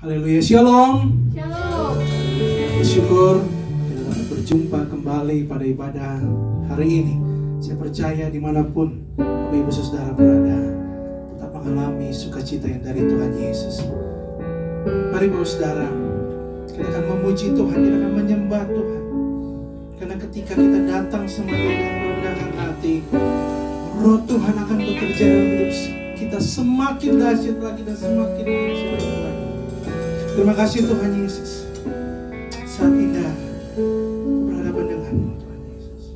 Haleluya, shalom. Shalom. Bersyukur kita dapat berjumpa kembali pada ibadah hari ini. Saya percaya dimanapun Bapak Ibu Saudara berada, tetap mengalami sukacita yang dari Tuhan Yesus. Mari Bapak Saudara, kita akan memuji Tuhan, kita akan menyembah Tuhan. Karena ketika kita datang sama Dia dengan merendahkan hati, Roh Tuhan akan bekerja dalam hidup kita semakin dahsyat lagi dan semakin dahsyat lagi. Terima kasih Tuhan Yesus. Saat indah berhadapan denganmu Tuhan Yesus.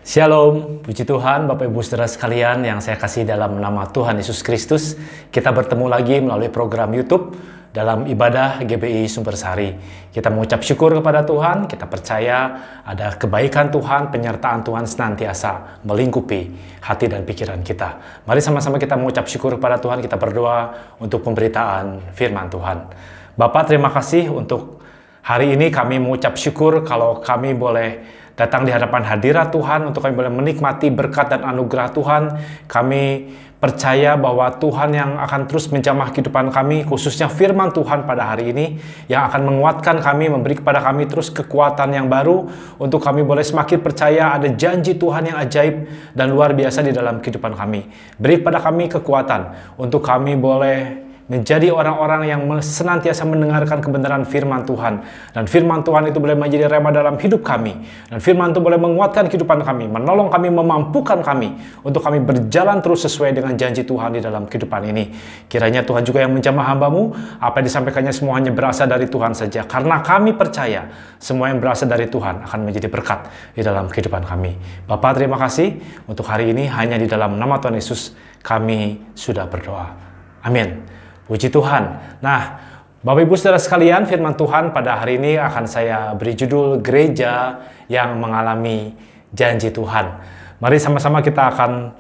Shalom, puji Tuhan Bapak Ibu Saudara sekalian yang saya kasih dalam nama Tuhan Yesus Kristus. Kita bertemu lagi melalui program YouTube dalam ibadah GBI Sumbersari. Kita mengucap syukur kepada Tuhan, kita percaya ada kebaikan Tuhan, penyertaan Tuhan senantiasa melingkupi hati dan pikiran kita. Mari sama-sama kita mengucap syukur kepada Tuhan, kita berdoa untuk pemberitaan firman Tuhan. Bapak, terima kasih untuk hari ini kami mengucap syukur kalau kami boleh datang di hadapan hadirat Tuhan untuk kami boleh menikmati berkat dan anugerah Tuhan. Kami percaya bahwa Tuhan yang akan terus menjamah kehidupan kami, khususnya firman Tuhan pada hari ini, yang akan menguatkan kami, memberi kepada kami terus kekuatan yang baru, untuk kami boleh semakin percaya ada janji Tuhan yang ajaib dan luar biasa di dalam kehidupan kami. Beri kepada kami kekuatan untuk kami boleh menjadi orang-orang yang senantiasa mendengarkan kebenaran firman Tuhan. Dan firman Tuhan itu boleh menjadi rema dalam hidup kami. Dan firman itu boleh menguatkan kehidupan kami, menolong kami, memampukan kami untuk kami berjalan terus sesuai dengan janji Tuhan di dalam kehidupan ini. Kiranya Tuhan juga yang menjamah hamba-Mu, apa yang disampaikannya semuanya berasal dari Tuhan saja. Karena kami percaya semua yang berasal dari Tuhan akan menjadi berkat di dalam kehidupan kami. Bapak, terima kasih untuk hari ini. Hanya di dalam nama Tuhan Yesus kami sudah berdoa. Amin. Puji Tuhan. Nah, Bapak Ibu Saudara sekalian, firman Tuhan pada hari ini akan saya beri judul Gereja yang Mengalami Janji Tuhan. Mari sama-sama kita akan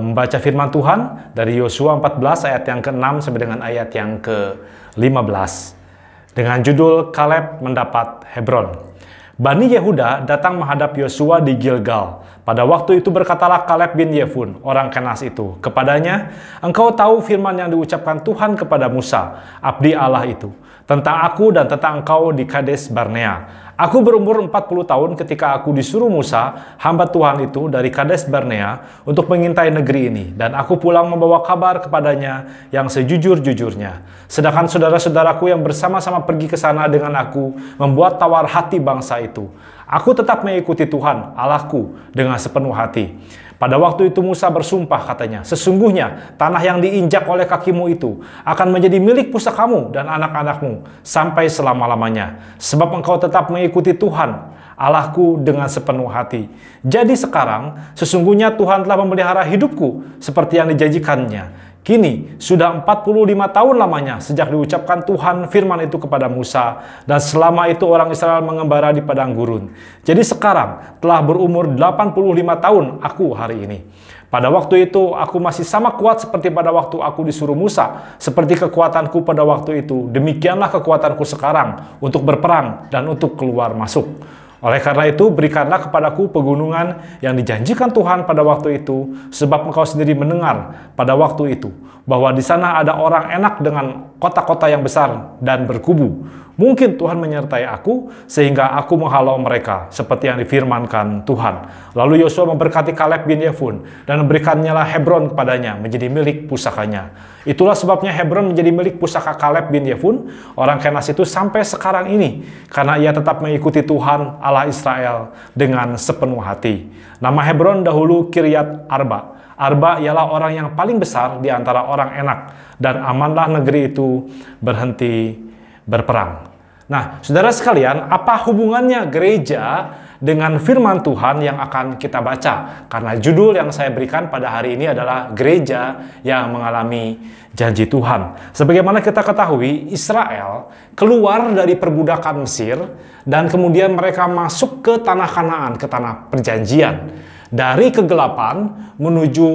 membaca firman Tuhan dari Yosua 14 ayat yang ke-6 sampai dengan ayat yang ke-15. Dengan judul Kaleb mendapat Hebron. Bani Yehuda datang menghadap Yosua di Gilgal. Pada waktu itu berkatalah Kaleb bin Yefun, orang Kenas itu, kepadanya, engkau tahu firman yang diucapkan Tuhan kepada Musa, abdi Allah itu, tentang aku dan tentang engkau di Kades Barnea. Aku berumur 40 tahun ketika aku disuruh Musa, hamba Tuhan itu, dari Kades Barnea untuk mengintai negeri ini. Dan aku pulang membawa kabar kepadanya yang sejujur-jujurnya. Sedangkan saudara-saudaraku yang bersama-sama pergi ke sana dengan aku membuat tawar hati bangsa itu. Aku tetap mengikuti Tuhan, Allahku, dengan sepenuh hati. Pada waktu itu Musa bersumpah, katanya, sesungguhnya tanah yang diinjak oleh kakimu itu akan menjadi milik pusakamu dan anak-anakmu sampai selama-lamanya. Sebab engkau tetap mengikuti Tuhan, Allahku, dengan sepenuh hati. Jadi sekarang, sesungguhnya Tuhan telah memelihara hidupku seperti yang dijanjikannya. Kini, sudah 45 tahun lamanya sejak diucapkan Tuhan firman itu kepada Musa, dan selama itu orang Israel mengembara di padang gurun. Jadi sekarang, telah berumur 85 tahun aku hari ini. Pada waktu itu, aku masih sama kuat seperti pada waktu aku disuruh Musa. Seperti kekuatanku pada waktu itu, demikianlah kekuatanku sekarang untuk berperang dan untuk keluar masuk. Oleh karena itu, berikanlah kepadaku pegunungan yang dijanjikan Tuhan pada waktu itu, sebab engkau sendiri mendengar pada waktu itu, bahwa di sana ada orang enak dengan kota-kota yang besar dan berkubu. Mungkin Tuhan menyertai aku, sehingga aku menghalau mereka, seperti yang difirmankan Tuhan. Lalu Yosua memberkati Kaleb bin Yefun, dan memberikannya Hebron kepadanya, menjadi milik pusakanya. Itulah sebabnya Hebron menjadi milik pusaka Kaleb bin Yefun, orang Kenas itu sampai sekarang ini, karena ia tetap mengikuti Tuhan Allah Israel dengan sepenuh hati. Nama Hebron dahulu Kiryat Arba. Arba ialah orang yang paling besar di antara orang enak, dan amanlah negeri itu berhenti berperang. Nah, saudara sekalian, apa hubungannya gereja dengan firman Tuhan yang akan kita baca? Karena judul yang saya berikan pada hari ini adalah Gereja yang Mengalami Janji Tuhan. Sebagaimana kita ketahui, Israel keluar dari perbudakan Mesir dan kemudian mereka masuk ke tanah Kanaan, ke tanah perjanjian. Dari kegelapan menuju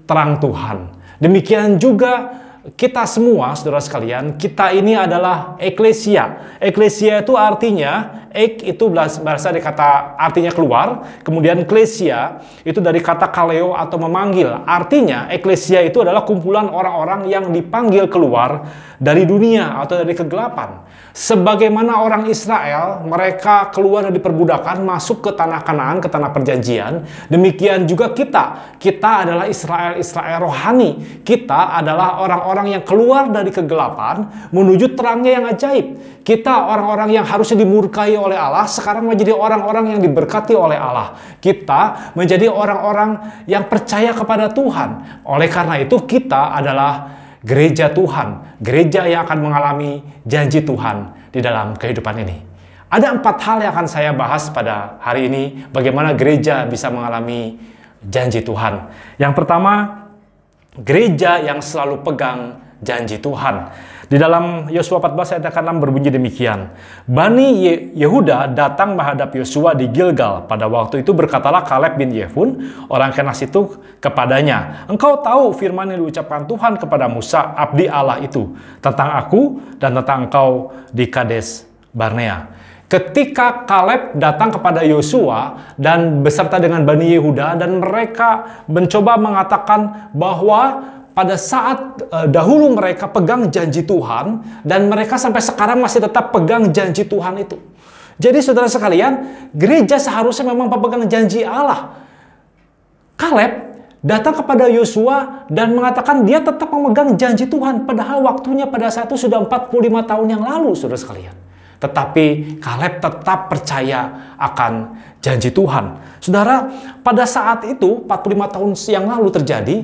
terang Tuhan. Demikian juga kita semua, saudara sekalian, kita ini adalah eklesia. Eklesia itu artinya, itu bahasa dari kata artinya keluar, kemudian klesia itu dari kata kaleo atau memanggil. Artinya, eklesia itu adalah kumpulan orang-orang yang dipanggil keluar dari dunia atau dari kegelapan. Sebagaimana orang Israel, mereka keluar dari perbudakan, masuk ke tanah Kanaan, ke tanah perjanjian. Demikian juga kita. Kita adalah Israel rohani. Kita adalah orang-orang yang keluar dari kegelapan menuju terangnya yang ajaib. Kita orang-orang yang harusnya dimurkai oleh Allah, sekarang menjadi orang-orang yang diberkati oleh Allah. Kita menjadi orang-orang yang percaya kepada Tuhan. Oleh karena itu, kita adalah gereja Tuhan, gereja yang akan mengalami janji Tuhan di dalam kehidupan ini. Ada 4 hal yang akan saya bahas pada hari ini, bagaimana gereja bisa mengalami janji Tuhan. Yang pertama, gereja yang selalu pegang janji Tuhan. Di dalam Yosua 14 ayat 6 berbunyi demikian. Bani Yehuda datang menghadap Yosua di Gilgal. Pada waktu itu berkatalah Kaleb bin Yefun, orang Kenas itu kepadanya, engkau tahu firman yang diucapkan Tuhan kepada Musa, abdi Allah itu, tentang aku dan tentang engkau di Kades Barnea. Ketika Kaleb datang kepada Yosua dan beserta dengan Bani Yehuda, dan mereka mencoba mengatakan bahwa pada saat dahulu mereka pegang janji Tuhan, dan mereka sampai sekarang masih tetap pegang janji Tuhan itu. Jadi saudara sekalian, gereja seharusnya memang pemegang janji Allah. Kaleb datang kepada Yosua dan mengatakan dia tetap memegang janji Tuhan, padahal waktunya pada saat itu sudah 45 tahun yang lalu, saudara sekalian. Tetapi Kaleb tetap percaya akan janji Tuhan. Saudara, pada saat itu 45 tahun yang lalu terjadi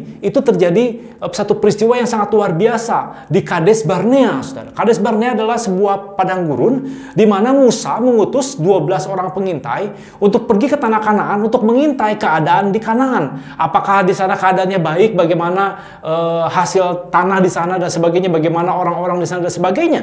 satu peristiwa yang sangat luar biasa di Kades Barnea, saudara. Kades Barnea adalah sebuah padang gurun di mana Musa mengutus 12 orang pengintai untuk pergi ke tanah Kanaan untuk mengintai keadaan di Kanaan. Apakah di sana keadaannya baik, bagaimana hasil tanah di sana dan sebagainya, bagaimana orang-orang di sana dan sebagainya.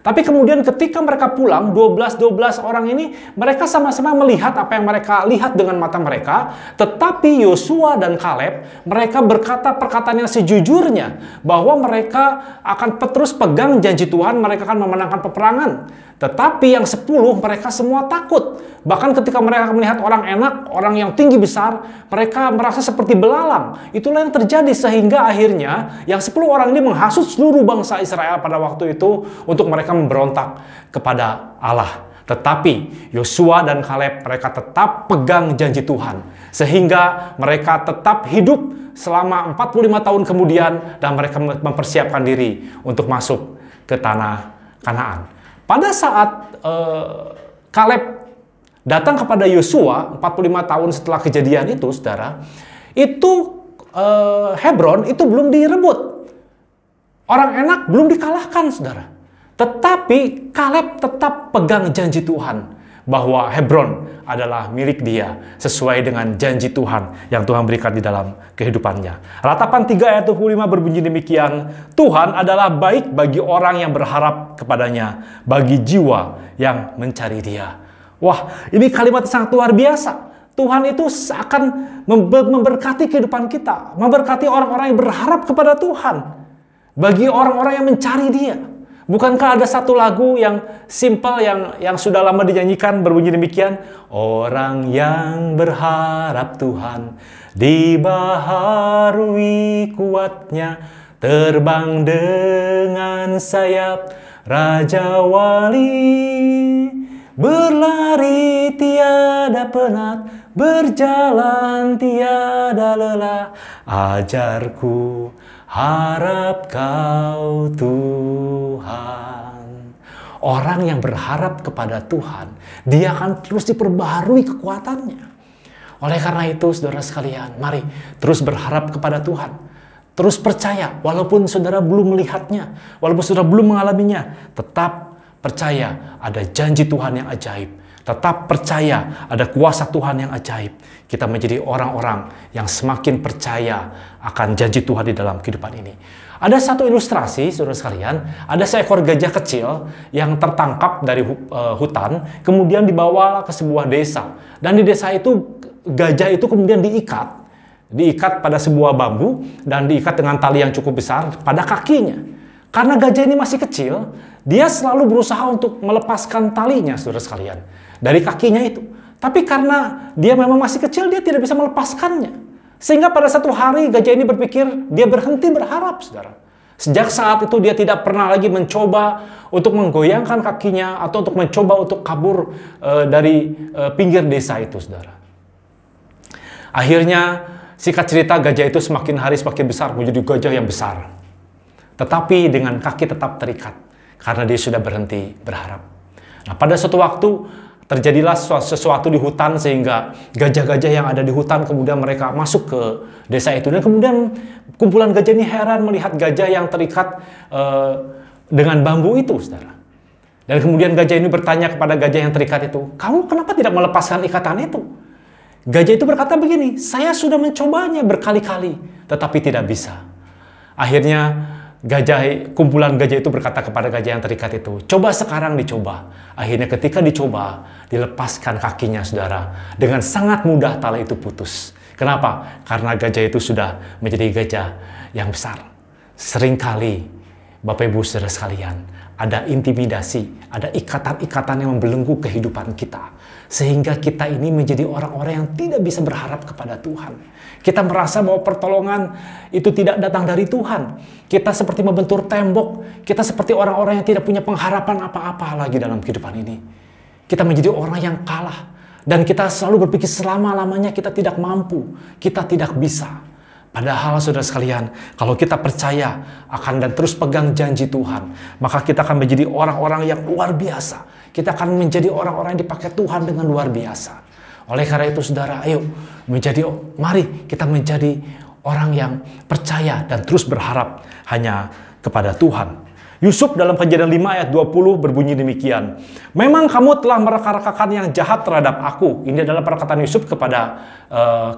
Tapi kemudian ketika mereka pulang, 12 orang ini, mereka sama-sama melihat apa yang mereka lihat dengan mata mereka. Tetapi Yosua dan Kaleb, mereka berkata perkataan yang sejujurnya, bahwa mereka akan terus pegang janji Tuhan, mereka akan memenangkan peperangan. Tetapi yang 10, mereka semua takut. Bahkan ketika mereka melihat orang enak, orang yang tinggi besar, mereka merasa seperti belalang. Itulah yang terjadi sehingga akhirnya yang 10 orang ini menghasut seluruh bangsa Israel pada waktu itu untuk mereka memberontak kepada Allah. Tetapi Yosua dan Kaleb, mereka tetap pegang janji Tuhan. Sehingga mereka tetap hidup selama 45 tahun kemudian dan mereka mempersiapkan diri untuk masuk ke tanah Kanaan. Pada saat Kaleb datang kepada Yosua 45 tahun setelah kejadian itu, saudara, itu Hebron itu belum direbut. Orang enak belum dikalahkan, saudara. Tetapi Kaleb tetap pegang janji Tuhan bahwa Hebron adalah milik dia sesuai dengan janji Tuhan yang Tuhan berikan di dalam kehidupannya. Ratapan 3 ayat 25 berbunyi demikian, Tuhan adalah baik bagi orang yang berharap kepadanya, bagi jiwa yang mencari dia. Wah, ini kalimat sangat luar biasa. Tuhan itu akan memberkati kehidupan kita, memberkati orang-orang yang berharap kepada Tuhan, bagi orang-orang yang mencari dia. Bukankah ada satu lagu yang simple yang sudah lama dinyanyikan berbunyi demikian? Orang yang berharap Tuhan dibaharui kuatnya, terbang dengan sayap Raja Wali, berlari tiada penat, berjalan tiada lelah, ajarku harap kau Tuhan. Orang yang berharap kepada Tuhan, dia akan terus diperbaharui kekuatannya. Oleh karena itu, saudara sekalian, mari terus berharap kepada Tuhan. Terus percaya, walaupun saudara belum melihatnya, walaupun saudara belum mengalaminya, tetap percaya ada janji Tuhan yang ajaib. Tetap percaya ada kuasa Tuhan yang ajaib. Kita menjadi orang-orang yang semakin percaya akan janji Tuhan di dalam kehidupan ini. Ada satu ilustrasi, saudara sekalian. Ada seekor gajah kecil yang tertangkap dari hutan, kemudian dibawa ke sebuah desa. Dan di desa itu, gajah itu kemudian diikat pada sebuah bambu dan diikat dengan tali yang cukup besar pada kakinya. Karena gajah ini masih kecil, dia selalu berusaha untuk melepaskan talinya, saudara sekalian, dari kakinya itu. Tapi karena dia memang masih kecil, dia tidak bisa melepaskannya. Sehingga pada satu hari gajah ini berpikir, dia berhenti berharap, saudara. Sejak saat itu dia tidak pernah lagi mencoba untuk menggoyangkan kakinya atau untuk mencoba untuk kabur dari pinggir desa itu, saudara. Akhirnya, singkat cerita, gajah itu semakin hari semakin besar, menjadi gajah yang besar. Tetapi dengan kaki tetap terikat, karena dia sudah berhenti berharap. Nah, pada suatu waktu, terjadilah sesuatu di hutan sehingga gajah-gajah yang ada di hutan kemudian mereka masuk ke desa itu. Dan kemudian kumpulan gajah ini heran melihat gajah yang terikat dengan bambu itu, saudara. Dan kemudian gajah ini bertanya kepada gajah yang terikat itu, "Kamu kenapa tidak melepaskan ikatan itu?" Gajah itu berkata begini, "Saya sudah mencobanya berkali-kali, tetapi tidak bisa." Akhirnya kumpulan gajah itu berkata kepada gajah yang terikat itu, "Coba sekarang dicoba." Akhirnya ketika dicoba, dilepaskan kakinya, saudara. Dengan sangat mudah tali itu putus. Kenapa? Karena gajah itu sudah menjadi gajah yang besar. Seringkali, Bapak Ibu Saudara sekalian, ada intimidasi, ada ikatan-ikatan yang membelenggu kehidupan kita. Sehingga kita ini menjadi orang-orang yang tidak bisa berharap kepada Tuhan. Kita merasa bahwa pertolongan itu tidak datang dari Tuhan. Kita seperti membentur tembok. Kita seperti orang-orang yang tidak punya pengharapan apa-apa lagi dalam kehidupan ini. Kita menjadi orang yang kalah. Dan kita selalu berpikir selama-lamanya kita tidak mampu. Kita tidak bisa. Padahal saudara sekalian, kalau kita percaya akan dan terus pegang janji Tuhan, maka kita akan menjadi orang-orang yang luar biasa. Kita akan menjadi orang-orang yang dipakai Tuhan dengan luar biasa. Oleh karena itu saudara, ayo mari kita menjadi orang yang percaya dan terus berharap hanya kepada Tuhan. Yusuf dalam Kejadian 5 ayat 20 berbunyi demikian. "Memang kamu telah mereka-rekakan yang jahat terhadap aku." Ini adalah perkataan Yusuf kepada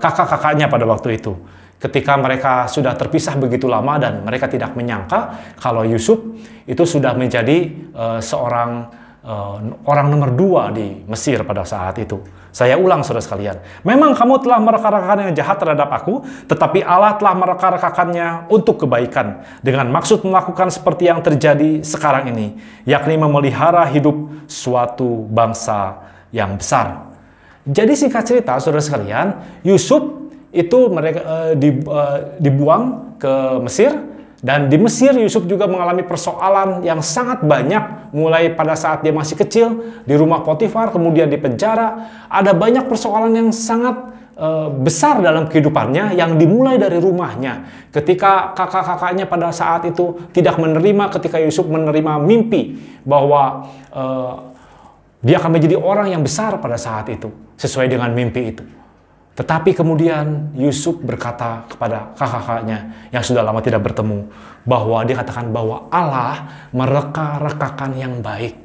kakak-kakaknya pada waktu itu. Ketika mereka sudah terpisah begitu lama dan mereka tidak menyangka kalau Yusuf itu sudah menjadi seorang orang nomor 2 di Mesir pada saat itu. Saya ulang saudara sekalian. "Memang kamu telah mereka-rekakan yang jahat terhadap aku, tetapi Allah telah mereka-rekakannya untuk kebaikan, dengan maksud melakukan seperti yang terjadi sekarang ini, yakni memelihara hidup suatu bangsa yang besar." Jadi singkat cerita saudara sekalian, Yusuf itu mereka dibuang ke Mesir, dan di Mesir Yusuf juga mengalami persoalan yang sangat banyak, mulai pada saat dia masih kecil di rumah Potifar, kemudian di penjara. Ada banyak persoalan yang sangat besar dalam kehidupannya yang dimulai dari rumahnya. Ketika kakak-kakaknya pada saat itu tidak menerima, ketika Yusuf menerima mimpi bahwa dia akan menjadi orang yang besar pada saat itu sesuai dengan mimpi itu. Tetapi kemudian Yusuf berkata kepada kakak-kakaknya yang sudah lama tidak bertemu, bahwa dia katakan bahwa Allah mereka-rekakan yang baik.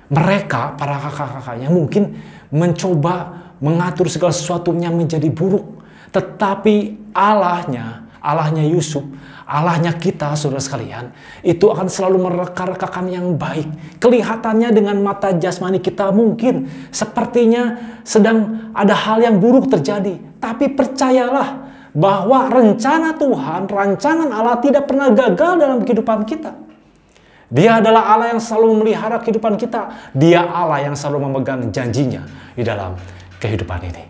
Mereka, para kakak-kakaknya mungkin mencoba mengatur segala sesuatunya menjadi buruk. Tetapi Allahnya Yusuf, Allahnya kita saudara sekalian, itu akan selalu mereka-rekakan yang baik. Kelihatannya dengan mata jasmani kita mungkin sepertinya sedang ada hal yang buruk terjadi. Tapi percayalah bahwa rencana Tuhan, rancangan Allah tidak pernah gagal dalam kehidupan kita. Dia adalah Allah yang selalu memelihara kehidupan kita. Dia Allah yang selalu memegang janjinya di dalam kehidupan ini.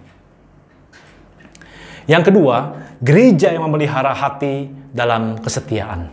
Yang kedua, gereja yang memelihara hati dalam kesetiaan.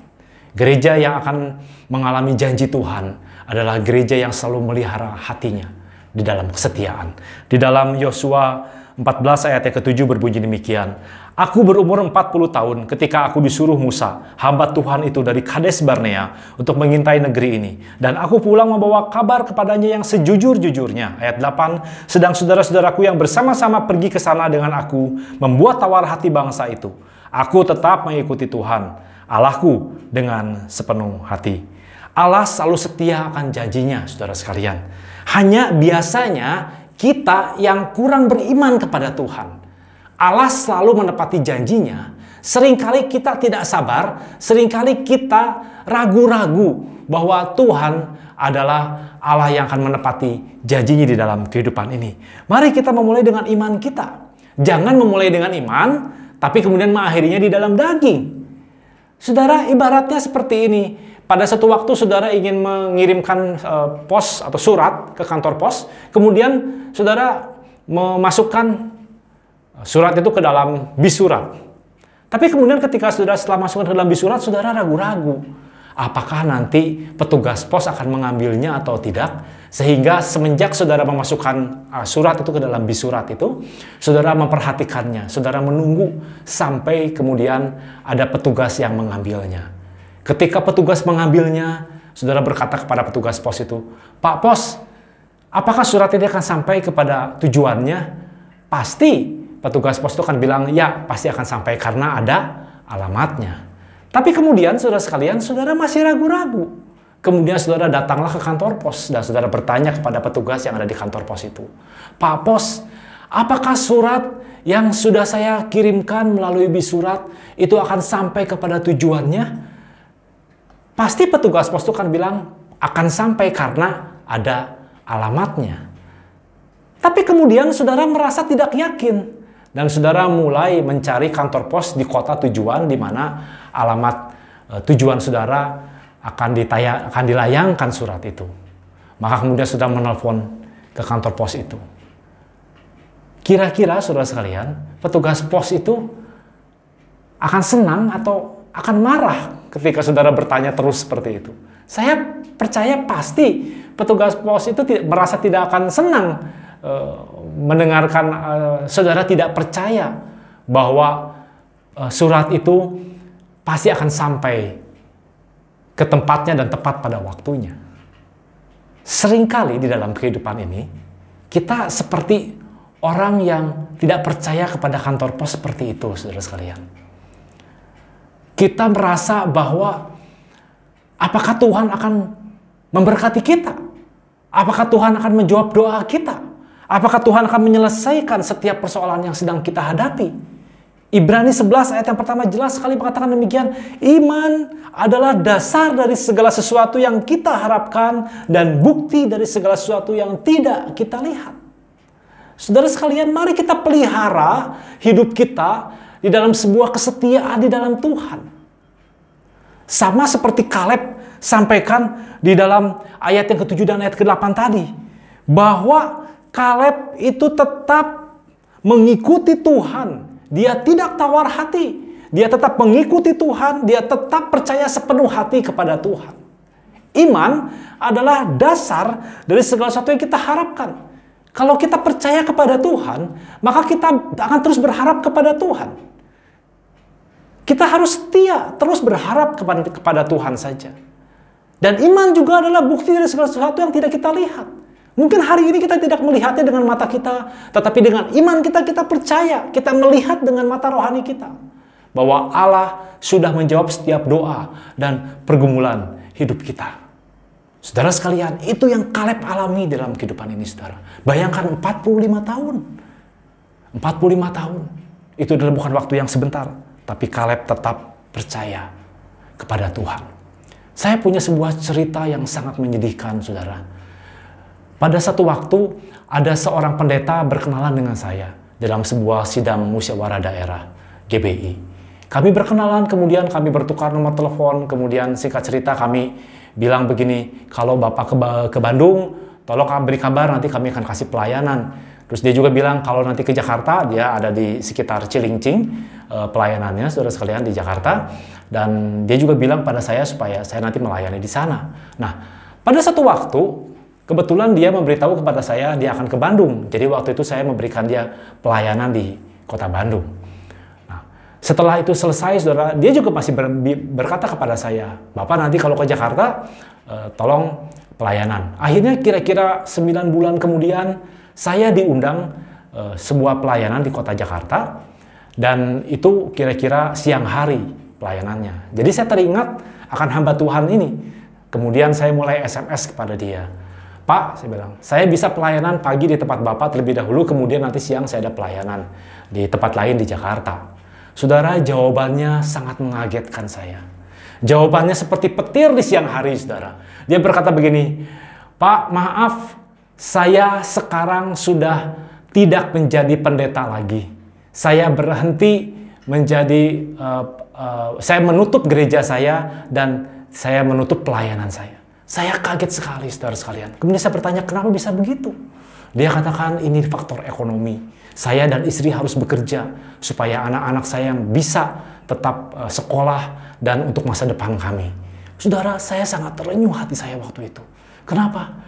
Gereja yang akan mengalami janji Tuhan adalah gereja yang selalu memelihara hatinya di dalam kesetiaan. Di dalam Yosua 14 ayat yang ke-7 berbunyi demikian. "Aku berumur 40 tahun ketika aku disuruh Musa, hamba Tuhan itu dari Kades Barnea, untuk mengintai negeri ini. Dan aku pulang membawa kabar kepadanya yang sejujur-jujurnya." Ayat 8, "Sedang saudara-saudaraku yang bersama-sama pergi ke sana dengan aku, membuat tawar hati bangsa itu. Aku tetap mengikuti Tuhan, Allahku, dengan sepenuh hati." Allah selalu setia akan janjinya, saudara sekalian. Hanya biasanya kita yang kurang beriman kepada Tuhan. Allah selalu menepati janjinya. Seringkali kita tidak sabar, seringkali kita ragu-ragu bahwa Tuhan adalah Allah yang akan menepati janjinya di dalam kehidupan ini. Mari kita memulai dengan iman kita. Jangan memulai dengan iman, tapi kemudian mengakhirinya di dalam daging. Saudara, ibaratnya seperti ini. Pada satu waktu saudara ingin mengirimkan pos atau surat ke kantor pos, kemudian saudara memasukkan surat itu ke dalam bis surat. Tapi kemudian ketika saudara setelah masukkan ke dalam bis surat, saudara ragu-ragu. Apakah nanti petugas pos akan mengambilnya atau tidak? Sehingga semenjak saudara memasukkan surat itu ke dalam bis surat itu, saudara memperhatikannya, saudara menunggu sampai kemudian ada petugas yang mengambilnya. Ketika petugas mengambilnya, saudara berkata kepada petugas pos itu, "Pak Pos, apakah surat ini akan sampai kepada tujuannya?" Pasti petugas pos itu akan bilang, "Ya, pasti akan sampai karena ada alamatnya." Tapi kemudian saudara sekalian, saudara masih ragu-ragu. Kemudian saudara datanglah ke kantor pos dan saudara bertanya kepada petugas yang ada di kantor pos itu. Pak Pos, apakah surat yang sudah saya kirimkan melalui bis surat itu akan sampai kepada tujuannya? Pasti petugas pos itu akan bilang akan sampai karena ada alamatnya. Tapi kemudian saudara merasa tidak yakin dan saudara mulai mencari kantor pos di kota tujuan di mana alamat tujuan saudara akan dilayangkan surat itu. Maka kemudian saudara menelpon ke kantor pos itu. Kira-kira saudara sekalian, petugas pos itu akan senang atau akan marah ketika saudara bertanya terus seperti itu? Saya percaya pasti petugas pos itu merasa tidak akan senang mendengarkan saudara tidak percaya bahwa surat itu pasti akan sampai ke tempatnya dan tepat pada waktunya. Seringkali di dalam kehidupan ini kita seperti orang yang tidak percaya kepada kantor pos seperti itu, saudara sekalian. Kita merasa bahwa apakah Tuhan akan memberkati kita? Apakah Tuhan akan menjawab doa kita? Apakah Tuhan akan menyelesaikan setiap persoalan yang sedang kita hadapi? Ibrani 11 ayat yang pertama jelas sekali mengatakan demikian. Iman adalah dasar dari segala sesuatu yang kita harapkan dan bukti dari segala sesuatu yang tidak kita lihat. Saudara sekalian, mari kita pelihara hidup kita di dalam sebuah kesetiaan di dalam Tuhan. Sama seperti Kaleb sampaikan di dalam ayat yang ke-7 dan ayat ke-8 tadi. Bahwa Kaleb itu tetap mengikuti Tuhan. Dia tidak tawar hati. Dia tetap mengikuti Tuhan. Dia tetap percaya sepenuh hati kepada Tuhan. Iman adalah dasar dari segala sesuatu yang kita harapkan. Kalau kita percaya kepada Tuhan, maka kita akan terus berharap kepada Tuhan. Kita harus setia, terus berharap kepada Tuhan saja. Dan iman juga adalah bukti dari segala sesuatu yang tidak kita lihat. Mungkin hari ini kita tidak melihatnya dengan mata kita, tetapi dengan iman kita percaya, kita melihat dengan mata rohani kita. Bahwa Allah sudah menjawab setiap doa dan pergumulan hidup kita. Saudara sekalian, itu yang Kaleb alami dalam kehidupan ini, saudara. Bayangkan 45 tahun. 45 tahun. Itu adalah bukan waktu yang sebentar. Tapi Kaleb tetap percaya kepada Tuhan. Saya punya sebuah cerita yang sangat menyedihkan, saudara. Pada satu waktu, ada seorang pendeta berkenalan dengan saya dalam sebuah sidang musyawarah daerah, GBI. Kami berkenalan, kemudian kami bertukar nomor telepon, kemudian singkat cerita kami bilang begini, kalau Bapak ke Bandung, tolong beri kabar, nanti kami akan kasih pelayanan. Terus dia juga bilang kalau nanti ke Jakarta, dia ada di sekitar Cilincing, pelayanannya, saudara sekalian, di Jakarta. Dan dia juga bilang pada saya supaya saya nanti melayani di sana. Nah, pada satu waktu, kebetulan dia memberitahu kepada saya dia akan ke Bandung. Jadi waktu itu saya memberikan dia pelayanan di kota Bandung. Nah, setelah itu selesai, saudara, dia juga masih berkata kepada saya, Bapak nanti kalau ke Jakarta, tolong pelayanan. Akhirnya kira-kira 9 bulan kemudian, saya diundang sebuah pelayanan di kota Jakarta. Dan itu kira-kira siang hari pelayanannya. Jadi saya teringat akan hamba Tuhan ini. Kemudian saya mulai SMS kepada dia. Pak, saya bilang, saya bisa pelayanan pagi di tempat Bapak terlebih dahulu, kemudian nanti siang saya ada pelayanan di tempat lain di Jakarta. Saudara, jawabannya sangat mengagetkan saya. Jawabannya seperti petir di siang hari, saudara. Dia berkata begini, Pak, maaf, saya sekarang sudah tidak menjadi pendeta lagi. Saya berhenti menjadi, saya menutup gereja saya dan saya menutup pelayanan saya. Saya kaget sekali, saudara sekalian. Kemudian saya bertanya, kenapa bisa begitu? Dia katakan, ini faktor ekonomi. Saya dan istri harus bekerja supaya anak-anak saya yang bisa tetap sekolah dan untuk masa depan kami. Saudara, saya sangat terenyuh hati saya waktu itu. Kenapa?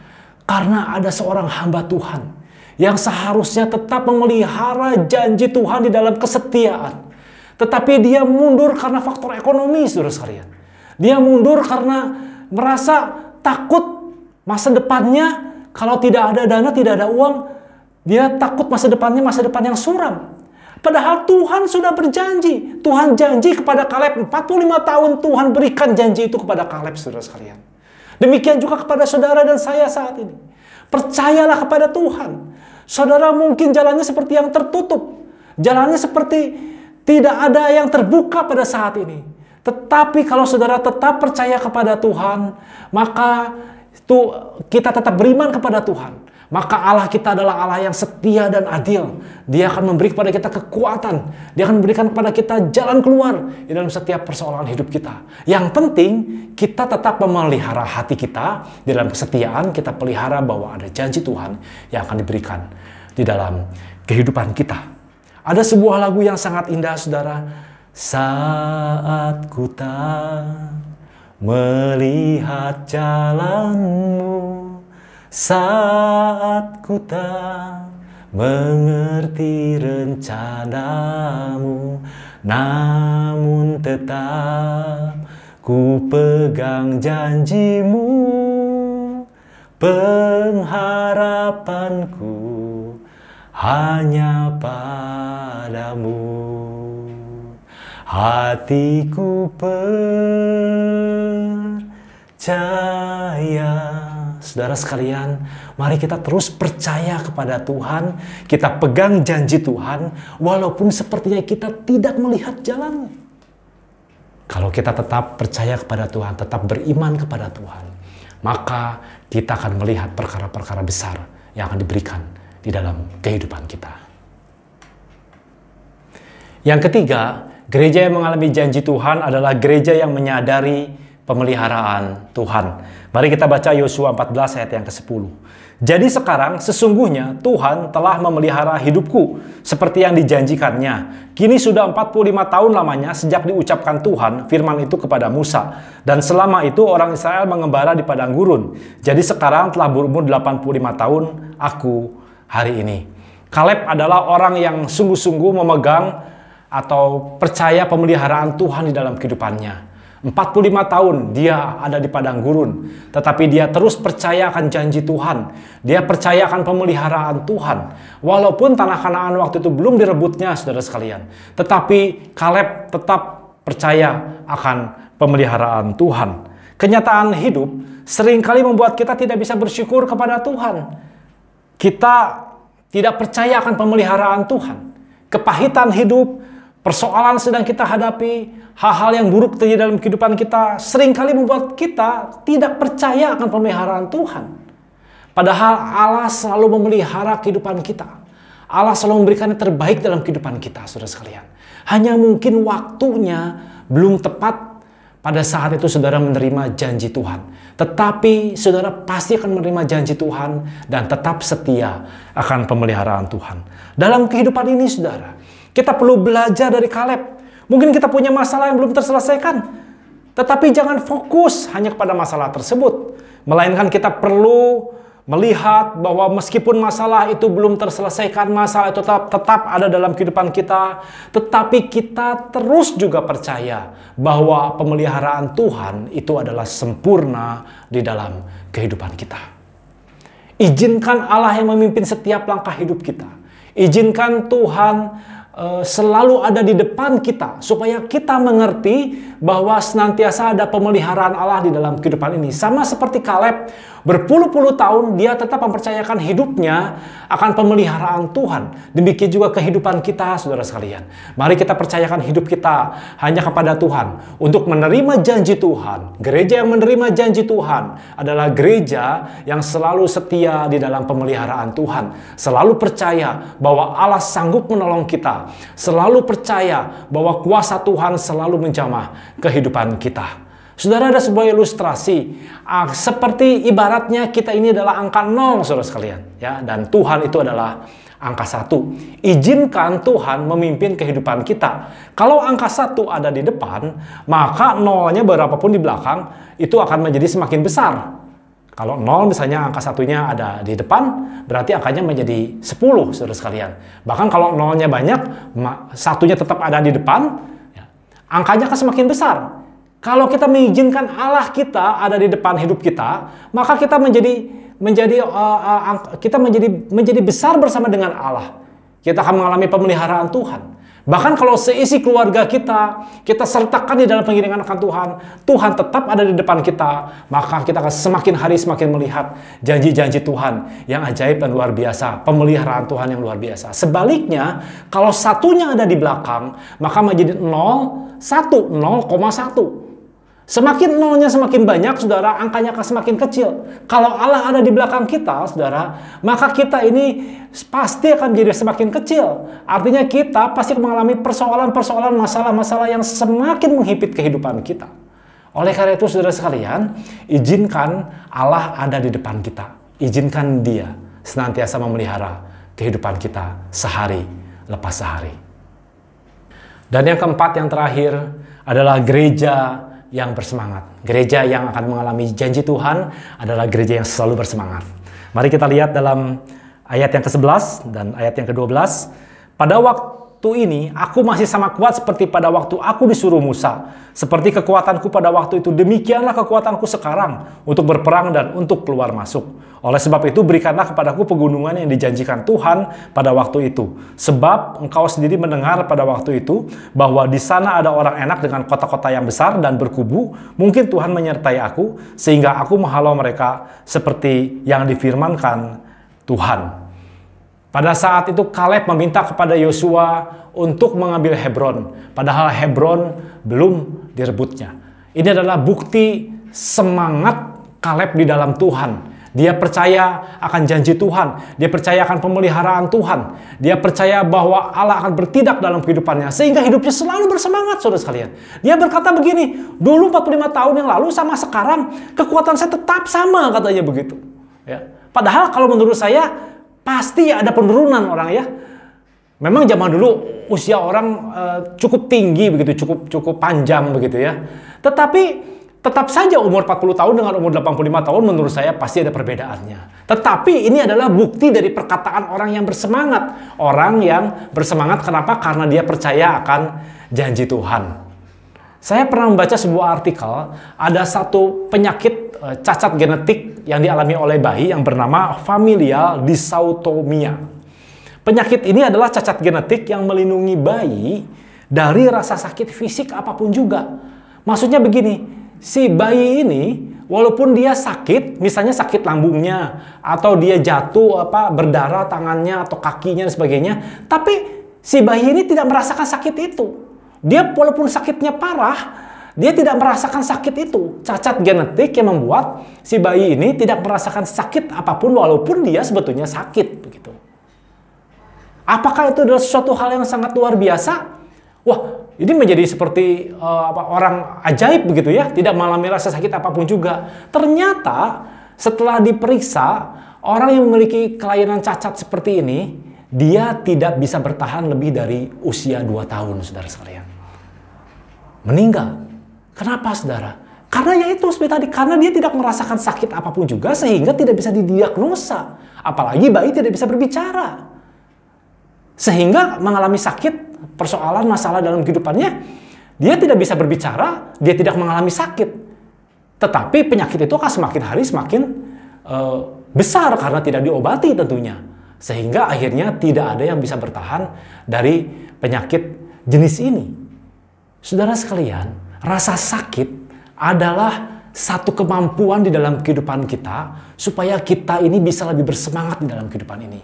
Karena ada seorang hamba Tuhan yang seharusnya tetap memelihara janji Tuhan di dalam kesetiaan. Tetapi dia mundur karena faktor ekonomi, saudara sekalian. Dia mundur karena merasa takut masa depannya, kalau tidak ada dana, tidak ada uang, dia takut masa depannya masa depan yang suram. Padahal Tuhan sudah berjanji. Tuhan janji kepada Kaleb, 45 tahun Tuhan berikan janji itu kepada Kaleb, saudara sekalian. Demikian juga kepada saudara dan saya saat ini. Percayalah kepada Tuhan. Saudara mungkin jalannya seperti yang tertutup. Jalannya seperti tidak ada yang terbuka pada saat ini. Tetapi kalau saudara tetap percaya kepada Tuhan, maka itu kita tetap beriman kepada Tuhan. Maka Allah kita adalah Allah yang setia dan adil. Dia akan memberi kepada kita kekuatan. Dia akan memberikan kepada kita jalan keluar di dalam setiap persoalan hidup kita. Yang penting kita tetap memelihara hati kita di dalam kesetiaan. Kita pelihara bahwa ada janji Tuhan yang akan diberikan di dalam kehidupan kita. Ada sebuah lagu yang sangat indah, saudara. Saat ku tak melihat jalanmu, saat ku tak mengerti rencanamu, namun tetap ku pegang janjimu, pengharapanku hanya padamu. Hatiku percaya. Saudara sekalian, mari kita terus percaya kepada Tuhan. Kita pegang janji Tuhan, walaupun sepertinya kita tidak melihat jalan. Kalau kita tetap percaya kepada Tuhan, tetap beriman kepada Tuhan, maka kita akan melihat perkara-perkara besar yang akan diberikan di dalam kehidupan kita. Yang ketiga, gereja yang mengalami janji Tuhan adalah gereja yang menyadari pemeliharaan Tuhan. Mari kita baca Yosua 14 ayat yang ke-10. Jadi sekarang sesungguhnya Tuhan telah memelihara hidupku seperti yang dijanjikannya. Kini sudah 45 tahun lamanya sejak diucapkan Tuhan firman itu kepada Musa. Dan selama itu orang Israel mengembara di padang gurun. Jadi sekarang telah berumur 85 tahun aku hari ini. Kaleb adalah orang yang sungguh-sungguh memegang atau percaya pemeliharaan Tuhan di dalam kehidupannya. 45 tahun dia ada di padang gurun, tetapi dia terus percaya akan janji Tuhan. Dia percaya akan pemeliharaan Tuhan. Walaupun tanah Kanaan waktu itu belum direbutnya, saudara sekalian. Tetapi Kaleb tetap percaya akan pemeliharaan Tuhan. Kenyataan hidup seringkali membuat kita tidak bisa bersyukur kepada Tuhan. Kita tidak percaya akan pemeliharaan Tuhan. Kepahitan hidup, persoalan sedang kita hadapi, hal-hal yang buruk terjadi dalam kehidupan kita seringkali membuat kita tidak percaya akan pemeliharaan Tuhan. Padahal Allah selalu memelihara kehidupan kita. Allah selalu memberikan yang terbaik dalam kehidupan kita, saudara sekalian. Hanya mungkin waktunya belum tepat pada saat itu saudara menerima janji Tuhan. Tetapi saudara pasti akan menerima janji Tuhan dan tetap setia akan pemeliharaan Tuhan. Dalam kehidupan ini saudara, kita perlu belajar dari Kaleb. Mungkin kita punya masalah yang belum terselesaikan. Tetapi jangan fokus hanya kepada masalah tersebut. Melainkan kita perlu melihat bahwa meskipun masalah itu belum terselesaikan, masalah itu tetap ada dalam kehidupan kita. Tetapi kita terus juga percaya bahwa pemeliharaan Tuhan itu adalah sempurna di dalam kehidupan kita. Izinkan Allah yang memimpin setiap langkah hidup kita. Izinkan Tuhan selalu ada di depan kita supaya kita mengerti bahwa senantiasa ada pemeliharaan Allah di dalam kehidupan ini. Sama seperti Kaleb, berpuluh-puluh tahun dia tetap mempercayakan hidupnya akan pemeliharaan Tuhan. Demikian juga kehidupan kita, saudara sekalian. Mari kita percayakan hidup kita hanya kepada Tuhan untuk menerima janji Tuhan. Gereja yang menerima janji Tuhan adalah gereja yang selalu setia di dalam pemeliharaan Tuhan. Selalu percaya bahwa Allah sanggup menolong kita. Selalu percaya bahwa kuasa Tuhan selalu menjamah kehidupan kita. Saudara, ada sebuah ilustrasi seperti ibaratnya kita ini adalah angka 0, saudara sekalian, ya, dan Tuhan itu adalah angka 1. Izinkan Tuhan memimpin kehidupan kita. Kalau angka 1 ada di depan, maka nolnya berapapun di belakang itu akan menjadi semakin besar. Kalau 0 misalnya angka satunya ada di depan, berarti angkanya menjadi 10, saudara sekalian. Bahkan kalau nolnya banyak, satunya tetap ada di depan, ya, angkanya akan semakin besar. Kalau kita mengizinkan Allah kita ada di depan hidup kita, maka kita menjadi besar bersama dengan Allah. Kita akan mengalami pemeliharaan Tuhan. Bahkan kalau seisi keluarga kita sertakan di dalam pengiringan akan Tuhan, Tuhan tetap ada di depan kita, maka kita akan semakin hari semakin melihat janji-janji Tuhan yang ajaib dan luar biasa, pemeliharaan Tuhan yang luar biasa. Sebaliknya, kalau satunya ada di belakang, maka menjadi 0,1. Semakin nolnya semakin banyak, saudara, angkanya akan semakin kecil. Kalau Allah ada di belakang kita, saudara, maka kita ini pasti akan menjadi semakin kecil. Artinya kita pasti mengalami persoalan-persoalan, masalah-masalah yang semakin menghimpit kehidupan kita. Oleh karena itu, saudara sekalian, izinkan Allah ada di depan kita. Izinkan Dia senantiasa memelihara kehidupan kita sehari lepas sehari. Dan yang keempat, yang terakhir adalah gereja yang bersemangat. Gereja yang akan mengalami janji Tuhan adalah gereja yang selalu bersemangat. Mari kita lihat dalam ayat yang ke-11 dan ayat yang ke-12. Pada waktu ini, aku masih sama kuat seperti pada waktu aku disuruh Musa. Seperti kekuatanku pada waktu itu, demikianlah kekuatanku sekarang untuk berperang dan untuk keluar masuk. Oleh sebab itu, berikanlah kepadaku pegunungan yang dijanjikan Tuhan pada waktu itu. Sebab engkau sendiri mendengar pada waktu itu bahwa di sana ada orang enak dengan kota-kota yang besar dan berkubu. Mungkin Tuhan menyertai aku sehingga aku menghalau mereka seperti yang difirmankan Tuhan. Pada saat itu Kaleb meminta kepada Yosua untuk mengambil Hebron. Padahal Hebron belum direbutnya. Ini adalah bukti semangat Kaleb di dalam Tuhan. Dia percaya akan janji Tuhan. Dia percaya akan pemeliharaan Tuhan. Dia percaya bahwa Allah akan bertindak dalam kehidupannya. Sehingga hidupnya selalu bersemangat, saudara sekalian. Dia berkata begini, dulu 45 tahun yang lalu sama sekarang, kekuatan saya tetap sama, katanya begitu. Ya. Padahal kalau menurut saya, pasti ada penurunan orang ya. Memang zaman dulu usia orang cukup tinggi begitu, cukup panjang begitu ya. Tetapi tetap saja umur 40 tahun dengan umur 85 tahun menurut saya pasti ada perbedaannya. Tetapi ini adalah bukti dari perkataan orang yang bersemangat. Orang yang bersemangat kenapa? Karena dia percaya akan janji Tuhan. Saya pernah membaca sebuah artikel, ada satu penyakit cacat genetik yang dialami oleh bayi yang bernama familial dysautonomia. Penyakit ini adalah cacat genetik yang melindungi bayi dari rasa sakit fisik apapun juga. Maksudnya begini, si bayi ini walaupun dia sakit, misalnya sakit lambungnya atau dia jatuh berdarah tangannya atau kakinya dan sebagainya, tapi si bayi ini tidak merasakan sakit itu. Dia walaupun sakitnya parah, dia tidak merasakan sakit itu. Cacat genetik yang membuat si bayi ini tidak merasakan sakit apapun walaupun dia sebetulnya sakit begitu. Apakah itu adalah sesuatu hal yang sangat luar biasa? Wah, ini menjadi seperti orang ajaib begitu ya, tidak mengalami rasa sakit apapun juga. Ternyata setelah diperiksa, orang yang memiliki kelainan cacat seperti ini, dia tidak bisa bertahan lebih dari usia 2 tahun, saudara sekalian. Meninggal. Kenapa, saudara? Karena ya itu seperti tadi, karena dia tidak merasakan sakit apapun juga sehingga tidak bisa didiagnosa. Apalagi bayi tidak bisa berbicara. Sehingga mengalami sakit, persoalan, masalah dalam kehidupannya, dia tidak bisa berbicara, dia tidak mengalami sakit. Tetapi penyakit itu akan semakin hari semakin besar karena tidak diobati tentunya. Sehingga akhirnya tidak ada yang bisa bertahan dari penyakit jenis ini. Saudara sekalian, rasa sakit adalah satu kemampuan di dalam kehidupan kita supaya kita ini bisa lebih bersemangat di dalam kehidupan ini.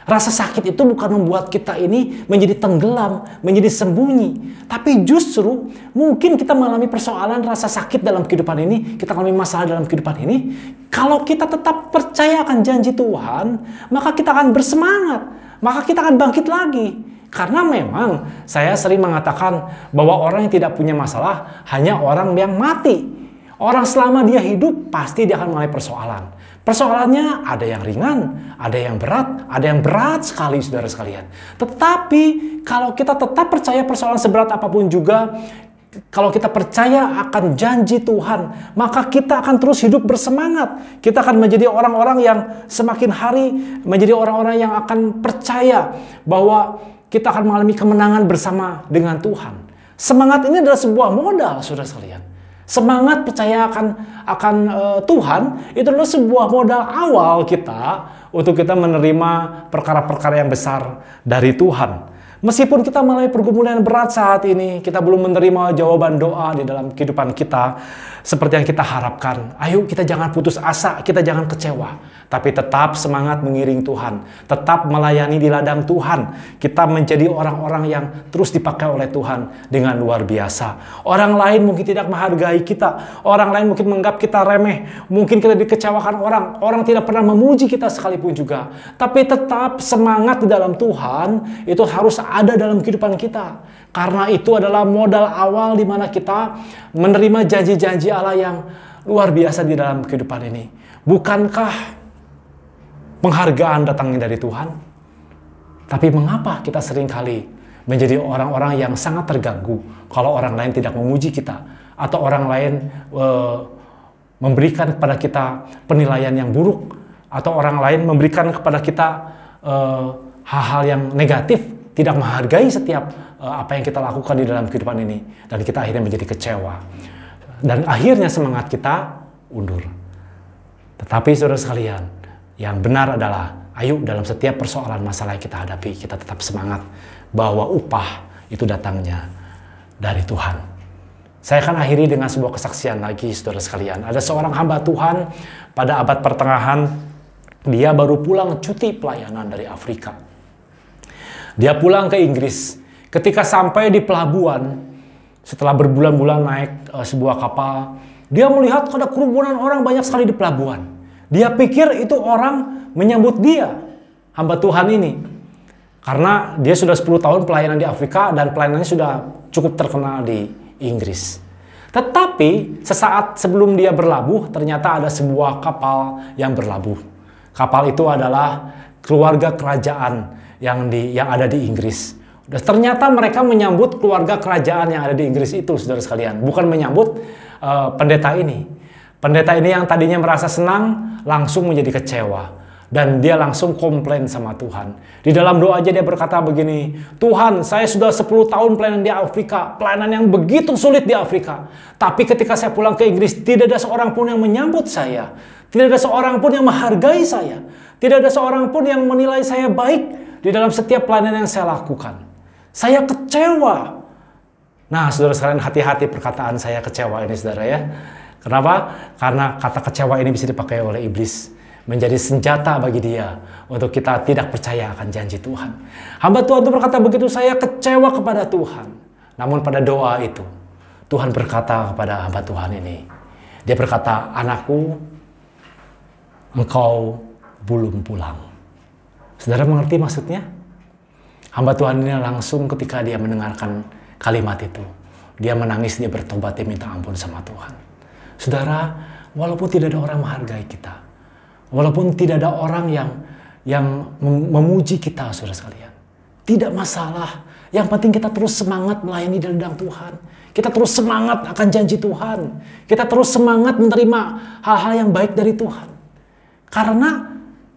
Rasa sakit itu bukan membuat kita ini menjadi tenggelam, menjadi sembunyi. Tapi justru mungkin kita mengalami persoalan rasa sakit dalam kehidupan ini, kita mengalami masalah dalam kehidupan ini. Kalau kita tetap percaya akan janji Tuhan, maka kita akan bersemangat, maka kita akan bangkit lagi. Karena memang saya sering mengatakan bahwa orang yang tidak punya masalah hanya orang yang mati. Orang selama dia hidup pasti dia akan mengalami persoalan. Persoalannya ada yang ringan, ada yang berat sekali saudara sekalian. Tetapi kalau kita tetap percaya persoalan seberat apapun juga, kalau kita percaya akan janji Tuhan, maka kita akan terus hidup bersemangat. Kita akan menjadi orang-orang yang semakin hari menjadi orang-orang yang akan percaya bahwa kita akan mengalami kemenangan bersama dengan Tuhan. Semangat ini adalah sebuah modal, saudara sekalian. Semangat percaya akan Tuhan itu adalah sebuah modal awal kita untuk kita menerima perkara-perkara yang besar dari Tuhan. Meskipun kita melalui pergumulan berat saat ini, kita belum menerima jawaban doa di dalam kehidupan kita seperti yang kita harapkan. Ayo kita jangan putus asa, kita jangan kecewa. Tapi tetap semangat mengiring Tuhan. Tetap melayani di ladang Tuhan. Kita menjadi orang-orang yang terus dipakai oleh Tuhan dengan luar biasa. Orang lain mungkin tidak menghargai kita. Orang lain mungkin menganggap kita remeh. Mungkin kita dikecewakan orang. Orang tidak pernah memuji kita sekalipun juga. Tapi tetap semangat di dalam Tuhan itu harus ada dalam kehidupan kita. Karena itu adalah modal awal di mana kita menerima janji-janji Allah yang luar biasa di dalam kehidupan ini. Bukankah penghargaan datangnya dari Tuhan? Tapi mengapa kita seringkali menjadi orang-orang yang sangat terganggu kalau orang lain tidak memuji kita atau orang lain memberikan kepada kita penilaian yang buruk atau orang lain memberikan kepada kita hal-hal yang negatif, tidak menghargai setiap apa yang kita lakukan di dalam kehidupan ini, dan kita akhirnya menjadi kecewa dan akhirnya semangat kita undur. Tetapi saudara sekalian, yang benar adalah ayo dalam setiap persoalan masalah yang kita hadapi, kita tetap semangat bahwa upah itu datangnya dari Tuhan. Saya akan akhiri dengan sebuah kesaksian lagi saudara sekalian. Ada seorang hamba Tuhan pada abad pertengahan, dia baru pulang cuti pelayanan dari Afrika. Dia pulang ke Inggris. Ketika sampai di pelabuhan, setelah berbulan-bulan naik sebuah kapal, dia melihat ada kerumunan orang banyak sekali di pelabuhan. Dia pikir itu orang menyambut dia, hamba Tuhan ini. Karena dia sudah 10 tahun pelayanan di Afrika dan pelayanannya sudah cukup terkenal di Inggris. Tetapi sesaat sebelum dia berlabuh, ternyata ada sebuah kapal yang berlabuh. Kapal itu adalah keluarga kerajaan yang ada di Inggris. Dan ternyata mereka menyambut keluarga kerajaan yang ada di Inggris itu, saudara sekalian. Bukan menyambut pendeta ini. Pendeta ini yang tadinya merasa senang, langsung menjadi kecewa. Dan dia langsung komplain sama Tuhan. Di dalam doa aja dia berkata begini, Tuhan, saya sudah 10 tahun pelayanan di Afrika. Pelayanan yang begitu sulit di Afrika. Tapi ketika saya pulang ke Inggris, tidak ada seorang pun yang menyambut saya. Tidak ada seorang pun yang menghargai saya. Tidak ada seorang pun yang menilai saya baik di dalam setiap pelayanan yang saya lakukan. Saya kecewa. Nah, saudara sekalian, hati-hati perkataan saya kecewa ini, saudara ya. Kenapa? Karena kata kecewa ini bisa dipakai oleh iblis. Menjadi senjata bagi dia untuk kita tidak percaya akan janji Tuhan. Hamba Tuhan itu berkata begitu, saya kecewa kepada Tuhan. Namun pada doa itu, Tuhan berkata kepada hamba Tuhan ini. Dia berkata, anakku, engkau belum pulang. Saudara mengerti maksudnya? Hamba Tuhan ini langsung ketika dia mendengarkan kalimat itu, dia menangis, dia bertobat, dia minta ampun sama Tuhan. Saudara, walaupun tidak ada orang menghargai kita, walaupun tidak ada orang yang memuji kita, saudara sekalian, tidak masalah. Yang penting kita terus semangat melayani di ladang Tuhan. Kita terus semangat akan janji Tuhan. Kita terus semangat menerima hal-hal yang baik dari Tuhan. Karena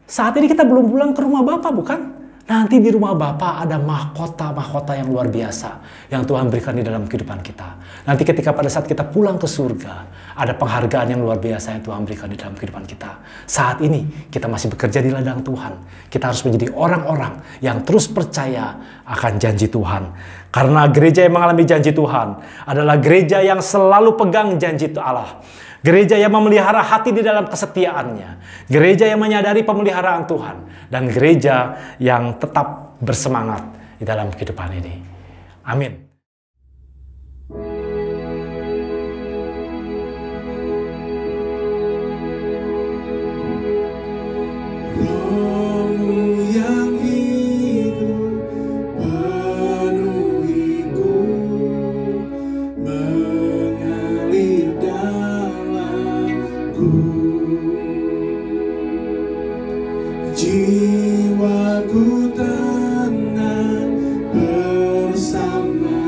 saat ini kita belum pulang ke rumah Bapa, bukan? Nanti di rumah Bapa ada mahkota-mahkota yang luar biasa yang Tuhan berikan di dalam kehidupan kita. Nanti ketika pada saat kita pulang ke surga, ada penghargaan yang luar biasa yang Tuhan berikan di dalam kehidupan kita. Saat ini kita masih bekerja di ladang Tuhan. Kita harus menjadi orang-orang yang terus percaya akan janji Tuhan. Karena gereja yang mengalami janji Tuhan adalah gereja yang selalu pegang janji Allah. Gereja yang memelihara hati di dalam kesetiaannya. Gereja yang menyadari pemeliharaan Tuhan. Dan gereja yang tetap bersemangat di dalam kehidupan ini. Amin. Jiwaku tenang bersama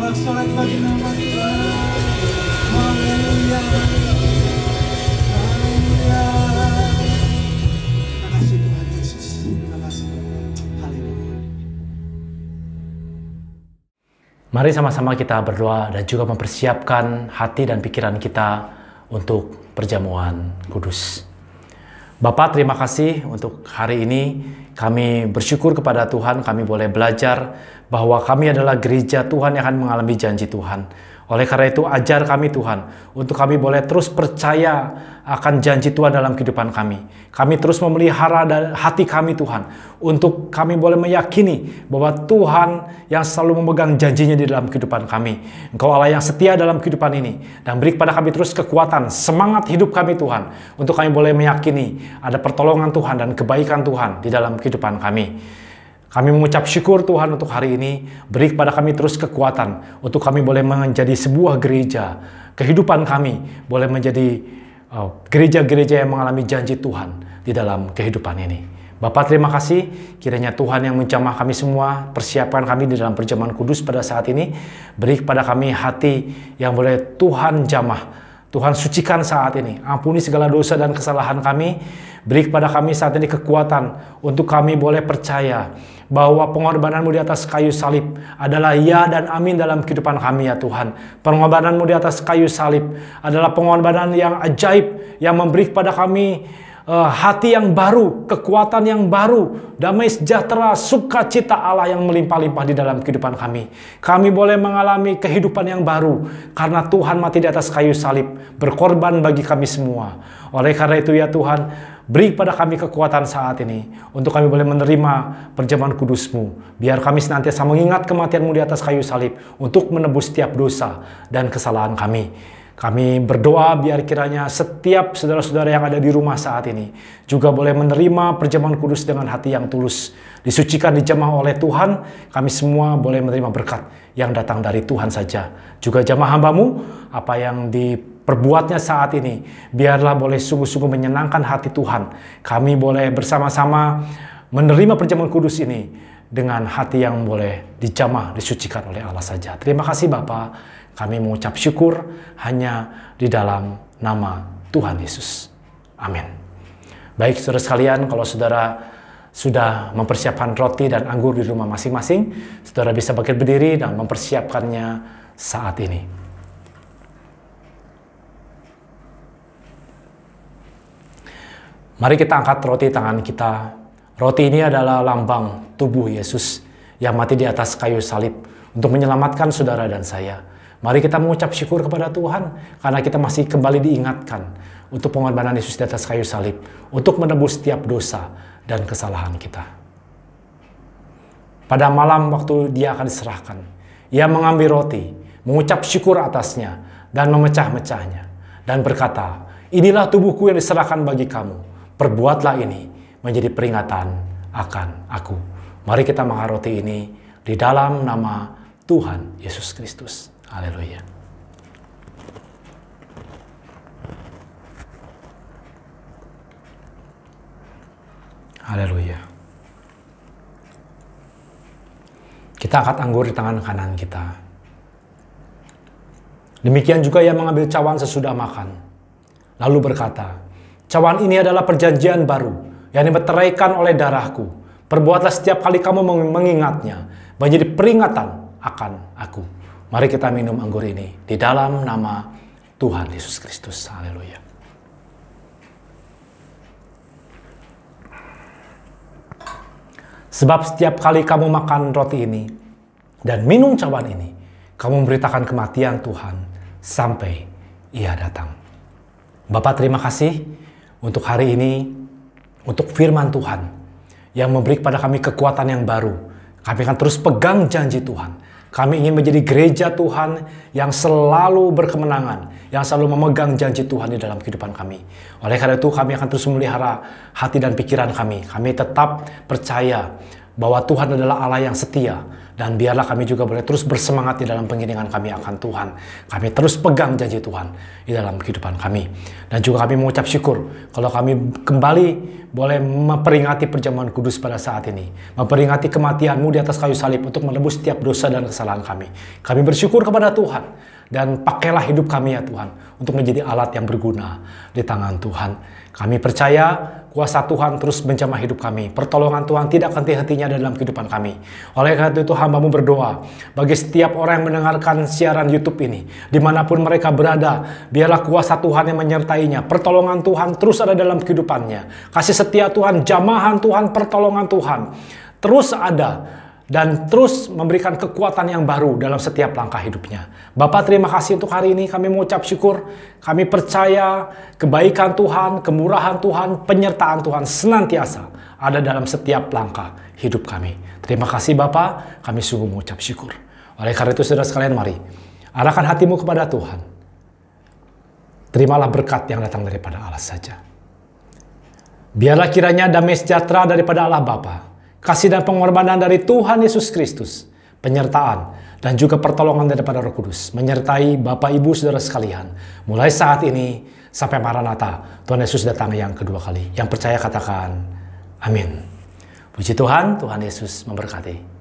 Sorak-sorai bagi nama Tuhan. Haleluya. Haleluya. Terima kasih Tuhan Yesus. Terima kasih. Haleluya. Mari sama-sama kita berdoa dan juga mempersiapkan hati dan pikiran kita untuk perjamuan kudus. Bapak, terima kasih untuk hari ini. Kami bersyukur kepada Tuhan, kami boleh belajar bahwa kami adalah gereja Tuhan yang akan mengalami janji Tuhan. Oleh karena itu, ajar kami Tuhan, untuk kami boleh terus percaya akan janji Tuhan dalam kehidupan kami. Kami terus memelihara hati kami Tuhan, untuk kami boleh meyakini bahwa Tuhan yang selalu memegang janjinya di dalam kehidupan kami. Engkau Allah yang setia dalam kehidupan ini, dan beri kepada kami terus kekuatan, semangat hidup kami Tuhan, untuk kami boleh meyakini ada pertolongan Tuhan dan kebaikan Tuhan di dalam kehidupan kami. Kami mengucap syukur Tuhan untuk hari ini. Beri kepada kami terus kekuatan untuk kami boleh menjadi sebuah gereja. Kehidupan kami boleh menjadi gereja-gereja yang mengalami janji Tuhan di dalam kehidupan ini. Bapak, terima kasih. Kiranya Tuhan yang menjamah kami semua, persiapkan kami di dalam perjamuan kudus pada saat ini. Beri kepada kami hati yang boleh Tuhan jamah. Tuhan sucikan saat ini, ampuni segala dosa dan kesalahan kami. Beri kepada kami saat ini kekuatan untuk kami boleh percaya bahwa pengorbananmu di atas kayu salib adalah ya dan amin dalam kehidupan kami ya Tuhan. Pengorbananmu di atas kayu salib adalah pengorbanan yang ajaib yang memberi kepada kami hati yang baru, kekuatan yang baru, damai sejahtera, sukacita Allah yang melimpah-limpah di dalam kehidupan kami. Kami boleh mengalami kehidupan yang baru karena Tuhan mati di atas kayu salib, berkorban bagi kami semua. Oleh karena itu ya Tuhan, beri pada kami kekuatan saat ini untuk kami boleh menerima perjamuan kudus-Mu. Biar kami senantiasa mengingat kematian-Mu di atas kayu salib untuk menebus setiap dosa dan kesalahan kami. Kami berdoa biar kiranya setiap saudara-saudara yang ada di rumah saat ini juga boleh menerima perjamuan kudus dengan hati yang tulus. Disucikan, dijamah oleh Tuhan, kami semua boleh menerima berkat yang datang dari Tuhan saja. Juga jamaah hamba-Mu, apa yang diperbuatnya saat ini, biarlah boleh sungguh-sungguh menyenangkan hati Tuhan. Kami boleh bersama-sama menerima perjamuan kudus ini dengan hati yang boleh dijamah, disucikan oleh Allah saja. Terima kasih Bapa. Kami mengucap syukur hanya di dalam nama Tuhan Yesus. Amin. Baik saudara sekalian, kalau saudara sudah mempersiapkan roti dan anggur di rumah masing-masing, saudara bisa bangkit berdiri dan mempersiapkannya saat ini. Mari kita angkat roti tangan kita. Roti ini adalah lambang tubuh Yesus yang mati di atas kayu salib untuk menyelamatkan saudara dan saya. Mari kita mengucap syukur kepada Tuhan karena kita masih kembali diingatkan untuk pengorbanan Yesus di atas kayu salib untuk menebus setiap dosa dan kesalahan kita. Pada malam waktu Dia akan diserahkan, Ia mengambil roti, mengucap syukur atasnya dan memecah-mecahnya dan berkata, "Inilah tubuhku yang diserahkan bagi kamu. Perbuatlah ini menjadi peringatan akan aku." Mari kita makan roti ini di dalam nama Tuhan Yesus Kristus. Haleluya. Haleluya. Kita angkat anggur di tangan kanan kita. Demikian juga Ia mengambil cawan sesudah makan, lalu berkata, "Cawan ini adalah perjanjian baru yang dimeteraikan oleh darahku. Perbuatlah setiap kali kamu mengingatnya menjadi peringatan akan aku." Mari kita minum anggur ini di dalam nama Tuhan Yesus Kristus. Haleluya. Sebab setiap kali kamu makan roti ini dan minum cawan ini, kamu memberitakan kematian Tuhan sampai Ia datang. Bapa, terima kasih untuk hari ini, untuk firman Tuhan yang memberi kepada kami kekuatan yang baru. Kami akan terus pegang janji Tuhan. Kami ingin menjadi gereja Tuhan yang selalu berkemenangan, yang selalu memegang janji Tuhan di dalam kehidupan kami. Oleh karena itu kami akan terus memelihara hati dan pikiran kami. Kami tetap percaya bahwa Tuhan adalah Allah yang setia Dan biarlah kami juga boleh terus bersemangat di dalam pengiringan kami akan Tuhan. Kami terus pegang janji Tuhan di dalam kehidupan kami. Dan juga kami mengucap syukur kalau kami kembali boleh memperingati perjamuan kudus pada saat ini. Memperingati kematian-Mu di atas kayu salib untuk menebus setiap dosa dan kesalahan kami. Kami bersyukur kepada Tuhan. Dan pakailah hidup kami ya Tuhan untuk menjadi alat yang berguna di tangan Tuhan. Kami percaya kuasa Tuhan terus menjamah hidup kami. Pertolongan Tuhan tidak henti-hentinya dalam kehidupan kami. Oleh karena itu hamba-Mu berdoa bagi setiap orang yang mendengarkan siaran YouTube ini, dimanapun mereka berada, biarlah kuasa Tuhan yang menyertainya. Pertolongan Tuhan terus ada dalam kehidupannya. Kasih setia Tuhan, jamahan Tuhan, pertolongan Tuhan terus ada dan terus memberikan kekuatan yang baru dalam setiap langkah hidupnya. Bapak, terima kasih untuk hari ini. Kami mengucap syukur. Kami percaya kebaikan Tuhan, kemurahan Tuhan, penyertaan Tuhan senantiasa ada dalam setiap langkah hidup kami. Terima kasih Bapak, kami sungguh mengucap syukur. Oleh karena itu saudara sekalian, mari arahkan hatimu kepada Tuhan. Terimalah berkat yang datang daripada Allah saja. Biarlah kiranya damai sejahtera daripada Allah Bapa, kasih dan pengorbanan dari Tuhan Yesus Kristus, penyertaan dan juga pertolongan daripada Roh Kudus menyertai Bapak Ibu saudara sekalian mulai saat ini sampai Maranatha Tuhan Yesus datang yang kedua kali. Yang percaya katakan amin. Puji Tuhan, Tuhan Yesus memberkati.